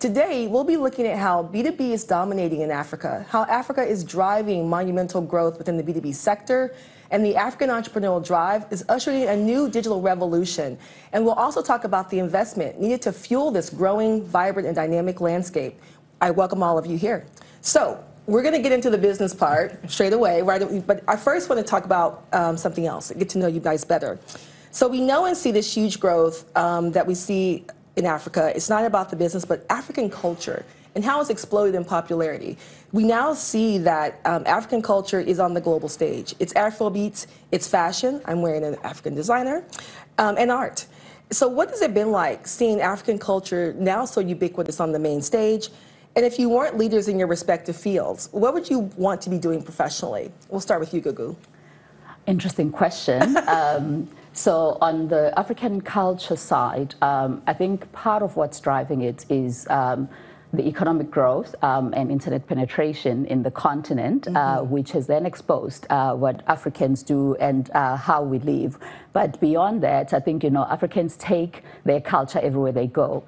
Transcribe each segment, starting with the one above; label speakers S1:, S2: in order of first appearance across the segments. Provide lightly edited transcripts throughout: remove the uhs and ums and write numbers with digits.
S1: Today, we'll be looking at how B2B is dominating in Africa, how Africa is driving monumental growth within the B2B sector, and the African entrepreneurial drive is ushering in a new digital revolution. And we'll also talk about the investment needed to fuel this growing, vibrant, and dynamic landscape. I welcome all of you here. So, we're going to get into the business part straight away, right? But I first want to talk about something else, get to know you guys better. So we know and see this huge growth that we see in Africa. It's not about the business, but African culture and how it's exploded in popularity. We now see that African culture is on the global stage. It's Afrobeats, it's fashion, I'm wearing an African designer, and art. So what has it been like seeing African culture now so ubiquitous on the main stage? And if you weren't leaders in your respective fields, what would you want to be doing professionally? We'll start with you, Gugu.
S2: Interesting question. So on the African culture side, I think part of what's driving it is the economic growth and internet penetration in the continent, which has then exposed what Africans do and how we live. But beyond that, I think, Africans take their culture everywhere they go.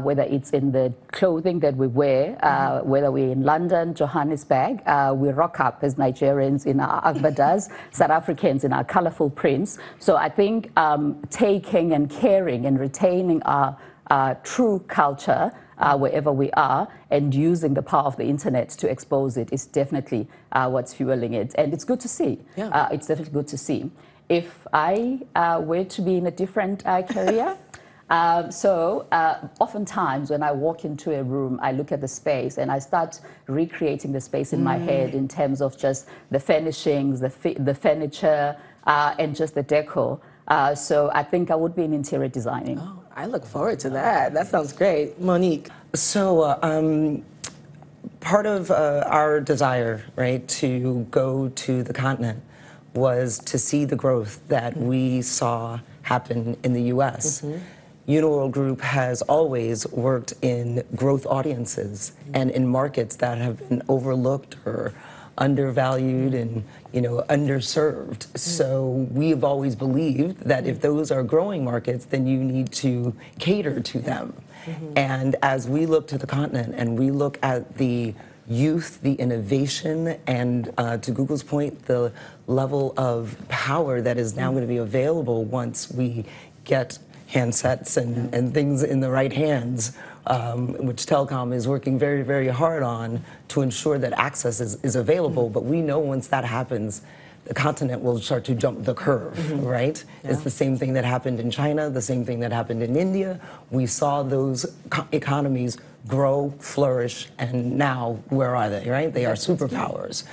S2: Whether it's in the clothing that we wear, whether we're in London, Johannesburg, we rock up as Nigerians in our agbadas, South Africans in our colorful prints. So I think taking and caring and retaining our true culture wherever we are and using the power of the internet to expose it is definitely what's fueling it. And it's good to see. Yeah. It's definitely good to see. If I were to be in a different career, oftentimes when I walk into a room, I look at the space and I start recreating the space in my head in terms of just the furnishings, the furniture, and just the decor. So I think I would be in interior designing.
S1: Oh, I look forward to that. That sounds great. Monique.
S3: So part of our desire, right, to go to the continent was to see the growth that we saw happen in the U.S. Uniworld Group has always worked in growth audiences and in markets that have been overlooked or undervalued and underserved. So we've always believed that if those are growing markets, then you need to cater to them. And as we look to the continent and we look at the youth, the innovation, and to Google's point, the level of power that is now going to be available once we get handsets and things in the right hands, which Telkom is working very, very hard on to ensure that access is available. But we know once that happens, the continent will start to jump the curve, right? Yeah. It's the same thing that happened in China, the same thing that happened in India. We saw those economies grow, flourish, and now where are they, right? They are superpowers.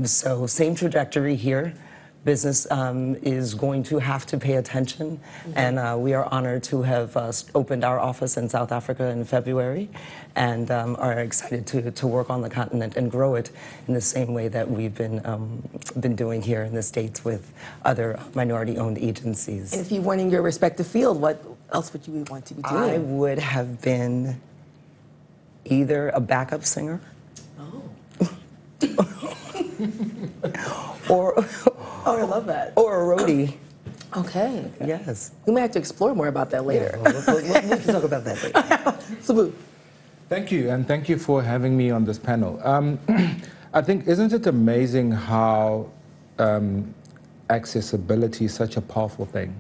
S3: So same trajectory here. Business is going to have to pay attention, and we are honored to have opened our office in South Africa in February, and are excited to work on the continent and grow it in the same way that we've been doing here in the States with other minority-owned agencies.
S1: And if you weren't in your respective field, what else would you want to be doing?
S3: I would have been either a backup singer, or
S1: oh, I love that.
S3: Or a roadie.
S1: Okay.
S3: Yes.
S1: We might have to explore more about that later.
S3: Yeah, we can talk about that later.
S1: Sbu.
S4: Thank you, and thank you for having me on this panel. I think, isn't it amazing how accessibility is such a powerful thing?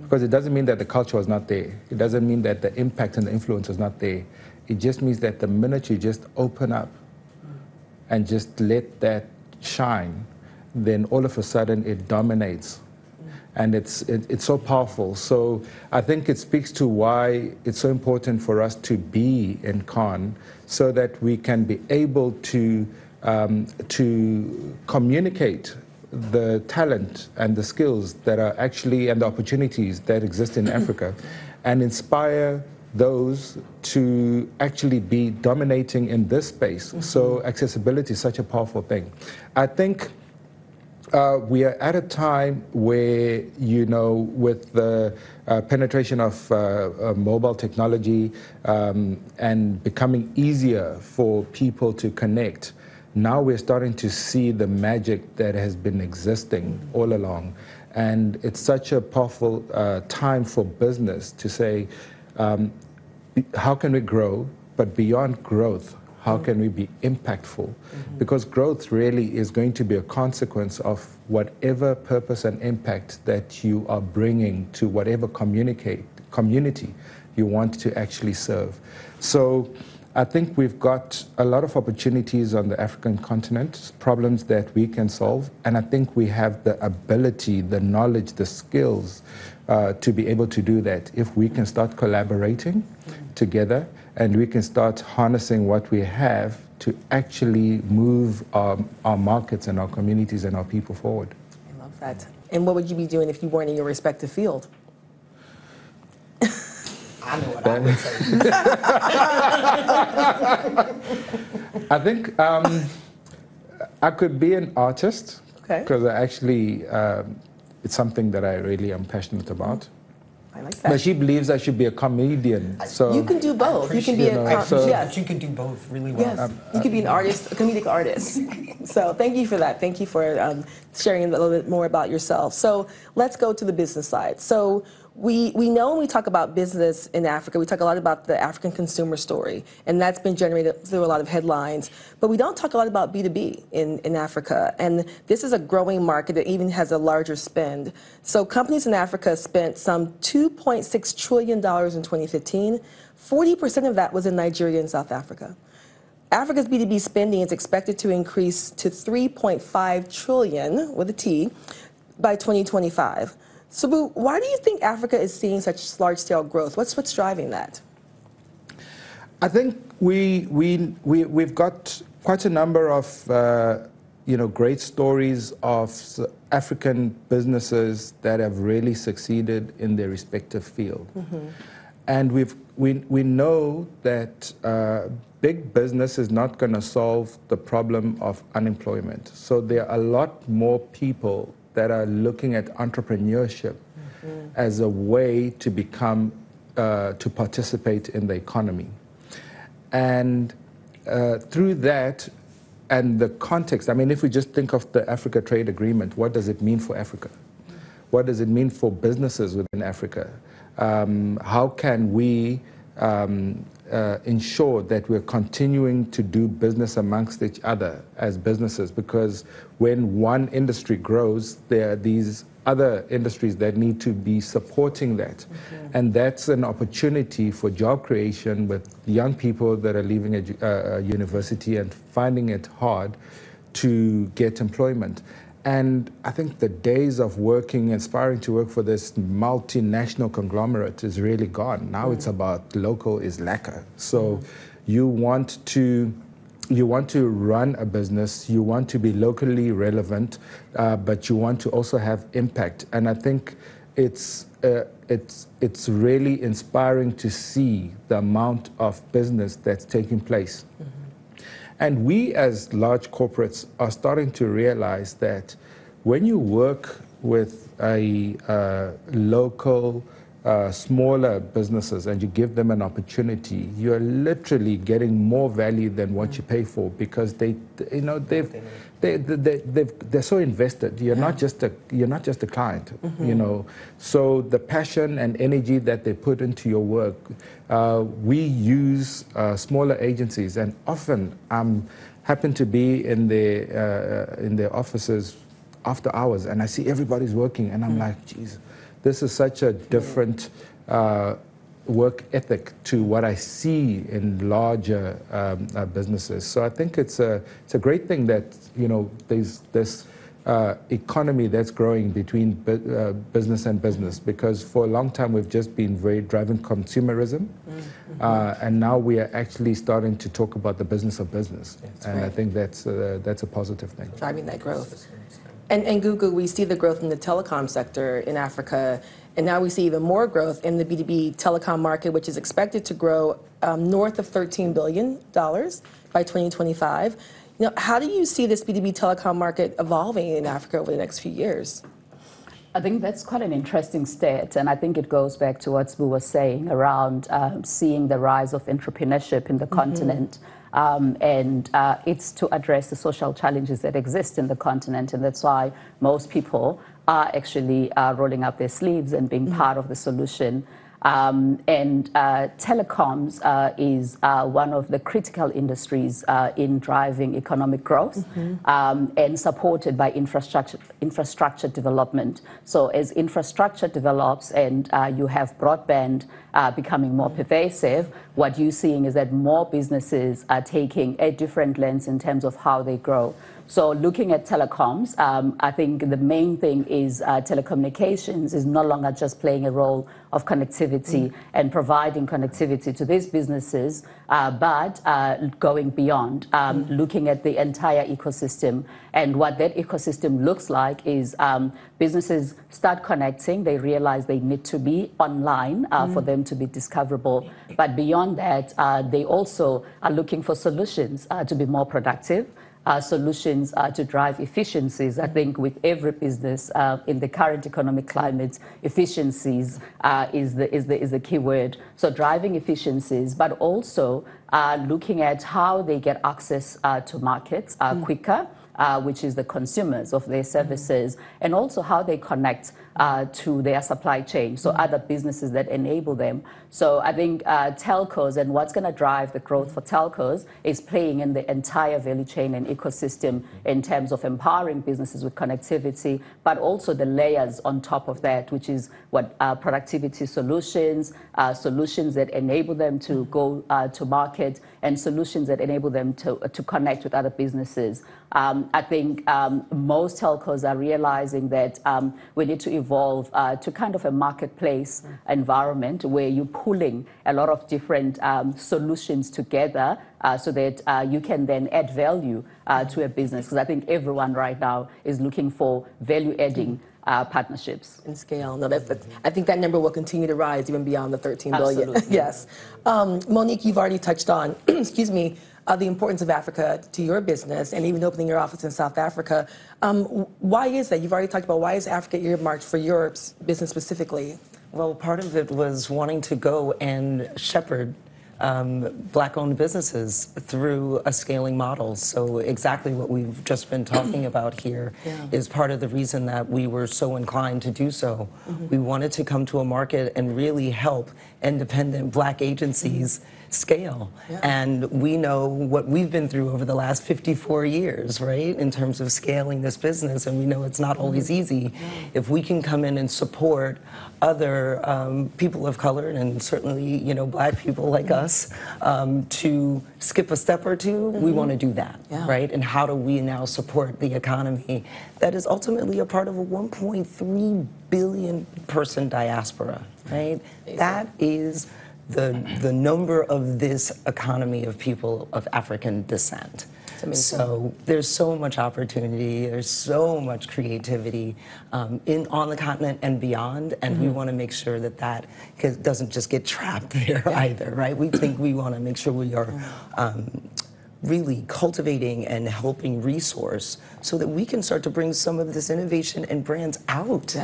S4: Because it doesn't mean that the culture was not there. It doesn't mean that the impact and the influence was not there. It just means that the minute you just open up and just let that shine, then all of a sudden it dominates. And it's so powerful. So I think it speaks to why it's so important for us to be in Cannes so that we can be able to communicate the talent and the skills that are actually, and the opportunities that exist in Africa, and inspire those to actually be dominating in this space. So accessibility is such a powerful thing. I think we are at a time where, with the penetration of mobile technology and becoming easier for people to connect, now we're starting to see the magic that has been existing all along. And it's such a powerful time for business to say, how can we grow, but beyond growth, how can we be impactful? Because growth really is going to be a consequence of whatever purpose and impact that you are bringing to whatever community you want to actually serve. So I think we've got a lot of opportunities on the African continent, problems that we can solve, and I think we have the ability, the knowledge, the skills to be able to do that if we can start collaborating together and we can start harnessing what we have to actually move our markets and our communities and our people forward.
S1: I love that. And what would you be doing if you weren't in your respective field?
S3: I know what I would say.
S4: I think I could be an artist because I actually, it's something that I really am passionate about.
S1: I like that.
S4: But she believes I should be a comedian. So
S1: you can do both. You can be
S3: yes. You can do both really well.
S1: Yes, you could be an artist, a comedic artist. So thank you for that. Thank you for sharing a little bit more about yourself. So let's go to the business side. So we know when we talk about business in Africa, we talk a lot about the African consumer story, and that's been generated through a lot of headlines. But we don't talk a lot about B2B in Africa, and this is a growing market that even has a larger spend. So companies in Africa spent some $2.6 trillion in 2015. 40% of that was in Nigeria and South Africa. Africa's B2B spending is expected to increase to 3.5 trillion with a T by 2025. Sbu, why do you think Africa is seeing such large-scale growth? What's driving that?
S4: I think we've got quite a number of great stories of African businesses that have really succeeded in their respective field, and we know that big business is not going to solve the problem of unemployment. So there are a lot more people that are looking at entrepreneurship as a way to become, to participate in the economy. And through that and the context, I mean, if we just think of the Africa Trade Agreement, what does it mean for Africa? What does it mean for businesses within Africa? How can we ensure that we're continuing to do business amongst each other as businesses? Because when one industry grows, there are these other industries that need to be supporting that. And that's an opportunity for job creation with young people that are leaving university and finding it hard to get employment. And I think the days of aspiring to work for this multinational conglomerate is really gone. Now it's about local is lacquer. So you want to run a business, you want to be locally relevant, but you want to also have impact. And I think it's really inspiring to see the amount of business that's taking place. And we as large corporates are starting to realize that when you work with a local, smaller businesses and you give them an opportunity, you're literally getting more value than what you pay for, because they're so invested. You're not just a client, So the passion and energy that they put into your work, we use smaller agencies, and often happen to be in their offices after hours, and I see everybody's working, and I'm like, geez, this is such a different work ethic to what I see in larger businesses. So I think it's a great thing that there's this economy that's growing between business and business, because for a long time we've just been very driven consumerism, and now we are actually starting to talk about the business of business, I think that's a positive thing.
S1: Driving that growth. And Gugu, we see the growth in the telecom sector in Africa, and now we see even more growth in the B2B telecom market, which is expected to grow north of $13 billion by 2025. How do you see this B2B telecom market evolving in Africa over the next few years?
S2: I think that's quite an interesting stat, and I think it goes back to what Sbu was saying around seeing the rise of entrepreneurship in the continent. And it's to address the social challenges that exist in the continent, and that's why most people are actually rolling up their sleeves and being part of the solution. And telecoms is one of the critical industries in driving economic growth and supported by infrastructure development. So as infrastructure develops and you have broadband becoming more pervasive, what you're seeing is that more businesses are taking a different lens in terms of how they grow. So looking at telecoms, I think the main thing is telecommunications is no longer just playing a role of connectivity and providing connectivity to these businesses, but going beyond, looking at the entire ecosystem. And what that ecosystem looks like is businesses start connecting, they realize they need to be online for them to be discoverable. But beyond that, they also are looking for solutions to be more productive. Solutions to drive efficiencies. I think with every business in the current economic climate, efficiencies is the key word. So driving efficiencies, but also looking at how they get access to markets quicker, which is the consumers of their services, and also how they connect to their supply chain, so other businesses that enable them. So I think telcos and what's going to drive the growth for telcos is playing in the entire value chain and ecosystem in terms of empowering businesses with connectivity, but also the layers on top of that, which is what productivity solutions, solutions that enable them to go to market, and solutions that enable them to connect with other businesses. I think most telcos are realizing that we need to evolve to kind of a marketplace environment where you're pulling a lot of different solutions together so that you can then add value to a business. Because I think everyone right now is looking for value-adding partnerships.
S1: And scale. No, I think that number will continue to rise even beyond the 13 billion.
S2: Absolutely.
S1: Yes. Monique, you've already touched on, excuse me, the importance of Africa to your business and even opening your office in South Africa. Why is that? You've already talked about why is Africa earmarked for your business specifically?
S3: Well, part of it was wanting to go and shepherd Black-owned businesses through a scaling model. So exactly what we've just been talking about here is part of the reason that we were so inclined to do so. We wanted to come to a market and really help independent Black agencies scale. And we know what we've been through over the last 54 years, right, in terms of scaling this business, and we know it's not always easy. If we can come in and support other people of color, and certainly, you know, Black people like us, to skip a step or two, we want to do that, right? And how do we now support the economy that is ultimately a part of a 1.3 billion person diaspora, right? That is the number of this economy of people of African descent. So there's so much opportunity, there's so much creativity on the continent and beyond, and we want to make sure that that doesn't just get trapped there either, right? We think we want to make sure we are really cultivating and helping resource so that we can start to bring some of this innovation and brands out,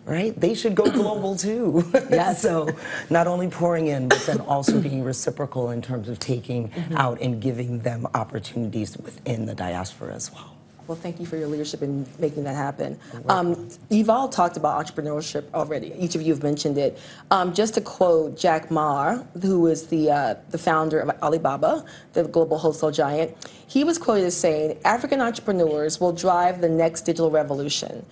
S3: right? They should go global too. So not only pouring in, but then also being reciprocal in terms of taking out and giving them opportunities within the diaspora as well.
S1: Well, thank you for your leadership in making that happen. You've all talked about entrepreneurship already. Each of you have mentioned it. Just to quote Jack Ma, who is the founder of Alibaba, the global wholesale giant, he was quoted as saying, "African entrepreneurs will drive the next digital revolution."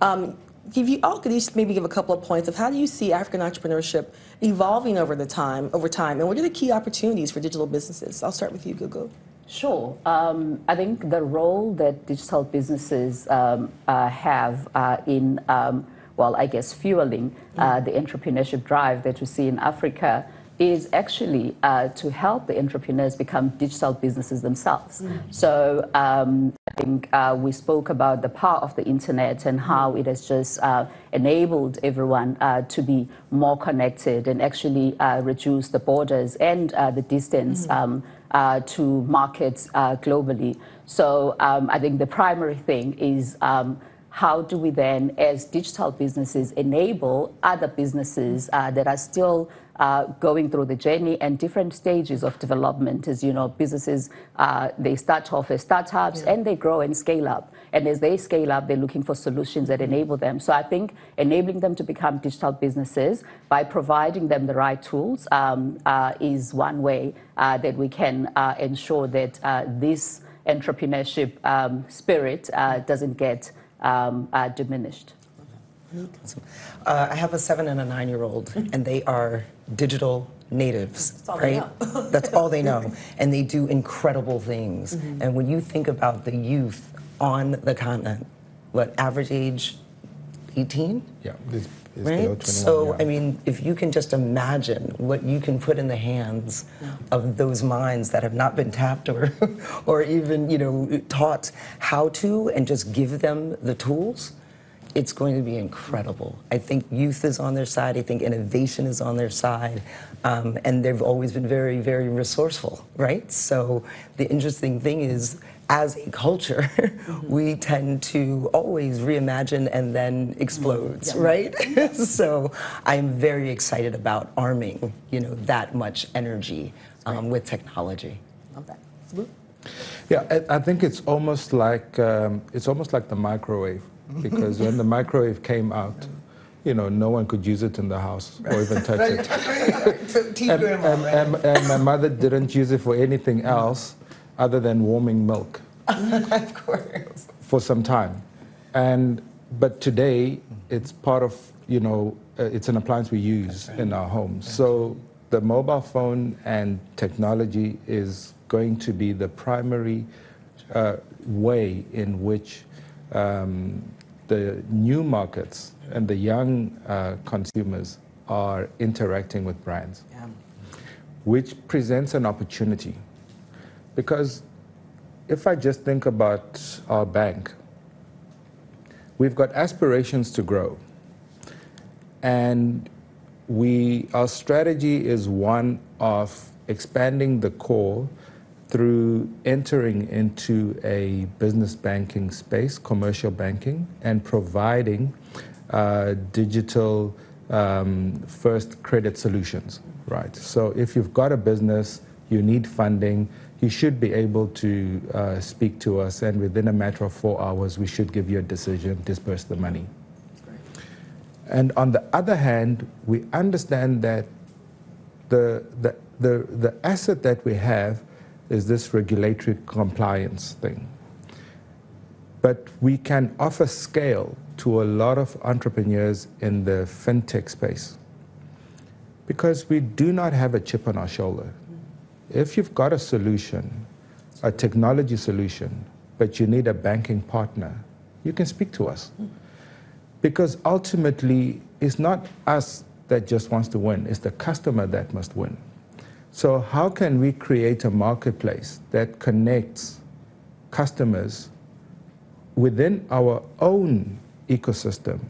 S1: If you all could each maybe give a couple of points of how do you see African entrepreneurship evolving over time, and what are the key opportunities for digital businesses? I'll start with you, Gugu.
S2: Sure. I think the role that digital businesses have in, well, I guess, fueling the entrepreneurship drive that we see in Africa is actually to help the entrepreneurs become digital businesses themselves. So I think we spoke about the power of the internet and how it has just enabled everyone to be more connected and actually reduce the borders and the distance to markets globally. So I think the primary thing is how do we then, as digital businesses, enable other businesses that are still going through the journey and different stages of development? As you know, businesses, they start off as startups and they grow and scale up. And as they scale up, they're looking for solutions that enable them. So I think enabling them to become digital businesses by providing them the right tools is one way that we can ensure that this entrepreneurship spirit doesn't get diminished.
S3: Awesome. I have a 7 and a 9-year-old, and they are digital natives, right? That's all they know, and they do incredible things. And when you think about the youth on the continent, what, average age 18?
S4: Yeah, it's
S3: right?
S4: below 21,
S3: So,
S4: yeah.
S3: I mean, if you can just imagine what you can put in the hands of those minds that have not been tapped or even, you know, taught how to, and just give them the tools, it's going to be incredible. I think youth is on their side. I think innovation is on their side. And they've always been very, very resourceful, right? So the interesting thing is, as a culture, we tend to always reimagine and then explodes, right? So I'm very excited about arming, you know, that much energy with technology.
S1: Love that. Sbu?
S4: Yeah, I think it's almost like the microwave, because when the microwave came out, you know, no one could use it in the house or even touch it. And my mother didn't use it for anything else other than warming milk.
S3: Of course.
S4: For some time. But today, it's part of, you know, it's an appliance we use in our homes. So the mobile phone and technology is going to be the primary way in which the new markets and the young consumers are interacting with brands, which presents an opportunity. Because if I just think about our bank, we've got aspirations to grow. And our strategy is one of expanding the core through entering into a business banking space, commercial banking, and providing digital first credit solutions, right? So if you've got a business, you need funding, you should be able to speak to us, and within a matter of 4 hours, we should give you a decision, disperse the money. And on the other hand, we understand that the asset that we have is this regulatory compliance thing. But we can offer scale to a lot of entrepreneurs in the fintech space because we do not have a chip on our shoulder. If you've got a solution, a technology solution, but you need a banking partner, you can speak to us. Because ultimately, it's not us that just wants to win, it's the customer that must win. So how can we create a marketplace that connects customers within our own ecosystem?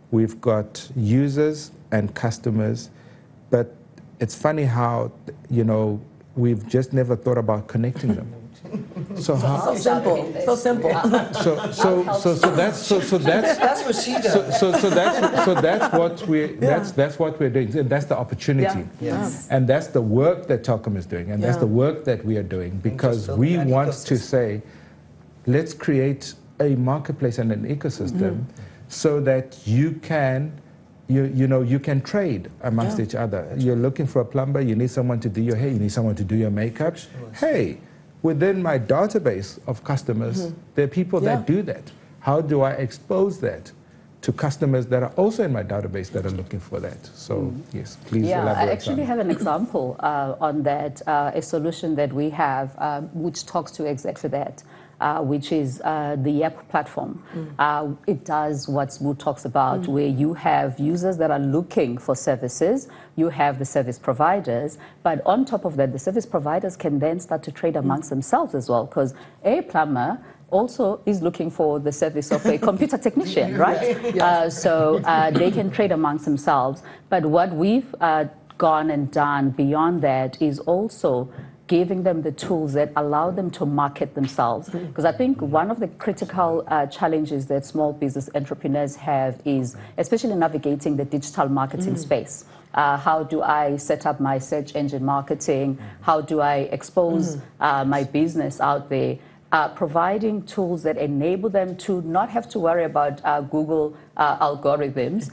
S4: We've got users and customers, but it's funny how, you know, we've just never thought about connecting them. So how?
S1: So simple. So simple.
S3: That's what she does.
S4: That's what we're doing. That's the opportunity.
S3: Yes.
S4: And that's the work that Telkom is doing, and that's the work that we are doing, because we want to say, let's create a marketplace and an ecosystem so that you can you can trade amongst each other. You're looking for a plumber, you need someone to do your hair, you need someone to do your makeup. Hey, within my database of customers, there are people that do that. How do I expose that to customers that are also in my database that are looking for that? So yes, please elaborate.
S2: I actually have an example on that, a solution that we have which talks to exactly that. Which is the app platform. It does what Sbu talks about, where you have users that are looking for services, you have the service providers, but on top of that, the service providers can then start to trade amongst themselves as well, because a plumber also is looking for the service of a computer technician, right? So they can trade amongst themselves. But what we've gone and done beyond that is also giving them the tools that allow them to market themselves. Because I think one of the critical challenges that small business entrepreneurs have is especially navigating the digital marketing space. How do I set up my search engine marketing? How do I expose my business out there? Providing tools that enable them to not have to worry about Google algorithms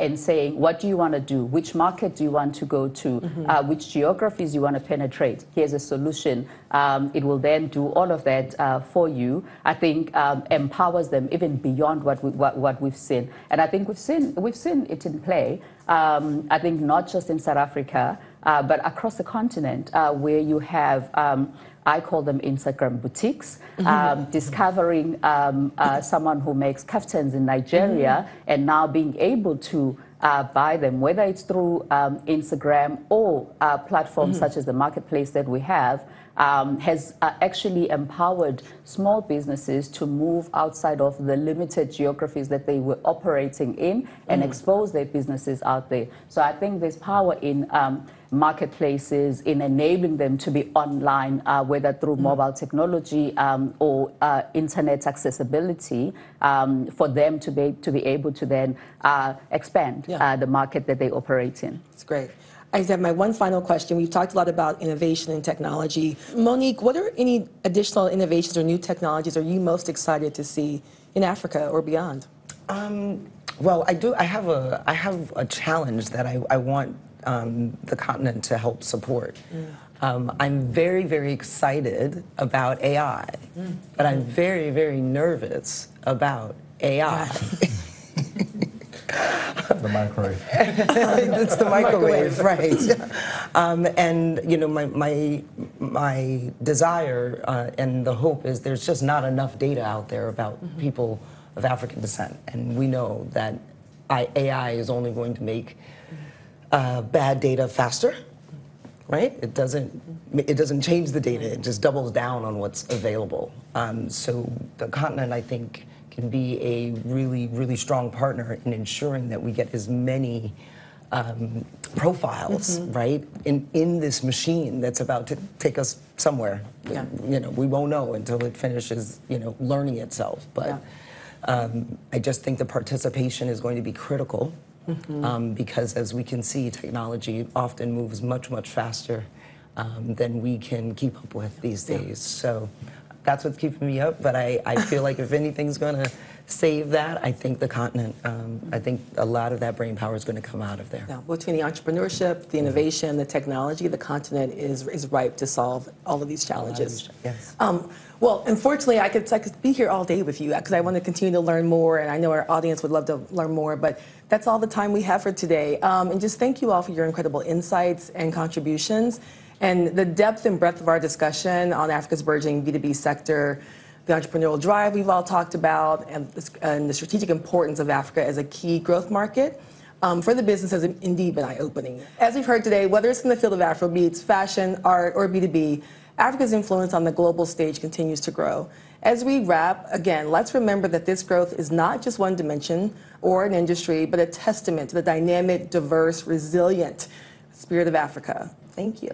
S2: and saying, what do you want to do? Which market do you want to go to? Which geographies you want to penetrate? Here's a solution. It will then do all of that for you. I think empowers them even beyond what we've seen. And I think we've seen it in play. I think not just in South Africa, but across the continent, where you have I call them Instagram boutiques, discovering someone who makes kaftans in Nigeria and now being able to buy them, whether it's through Instagram or platforms such as the marketplace that we have, has actually empowered small businesses to move outside of the limited geographies that they were operating in and expose their businesses out there. So I think there's power in marketplaces, in enabling them to be online, whether through mobile technology or internet accessibility, for them to be able to then expand the market that they operate in.
S1: That's great. I have my one final question. We've talked a lot about innovation and technology. Monique, what are any additional innovations or new technologies are you most excited to see in Africa or beyond?
S3: Well, I have a challenge that I want the continent to help support. I'm very, very excited about AI, but I'm very, very nervous about AI.
S4: The microwave.
S3: It's the microwave, right? And you know, my desire and the hope is there's just not enough data out there about people of African descent, and we know that AI is only going to make bad data faster, right? It doesn't change the data; it just doubles down on what's available. So the continent, I think, can be a really, really strong partner in ensuring that we get as many profiles, right, in this machine that's about to take us somewhere.
S1: Yeah.
S3: You know, we won't know until it finishes, you know, learning itself. But I just think the participation is going to be critical because, as we can see, technology often moves much, much faster than we can keep up with these days. So that's what's keeping me up, but I feel like if anything's going to save that, I think the continent, I think a lot of that brain power is going to come out of there.
S1: Yeah, between the entrepreneurship, the innovation, the technology, the continent is ripe to solve all of these challenges.
S3: Yes.
S1: Well, unfortunately, I could be here all day with you because I want to continue to learn more, and I know our audience would love to learn more, but that's all the time we have for today. And just thank you all for your incredible insights and contributions. And the depth and breadth of our discussion on Africa's burgeoning B2B sector, the entrepreneurial drive we've all talked about, and the strategic importance of Africa as a key growth market for the business has indeed been eye-opening. As we've heard today, whether it's in the field of Afrobeats, fashion, art, or B2B, Africa's influence on the global stage continues to grow. As we wrap, again, let's remember that this growth is not just one dimension or an industry, but a testament to the dynamic, diverse, resilient spirit of Africa. Thank you.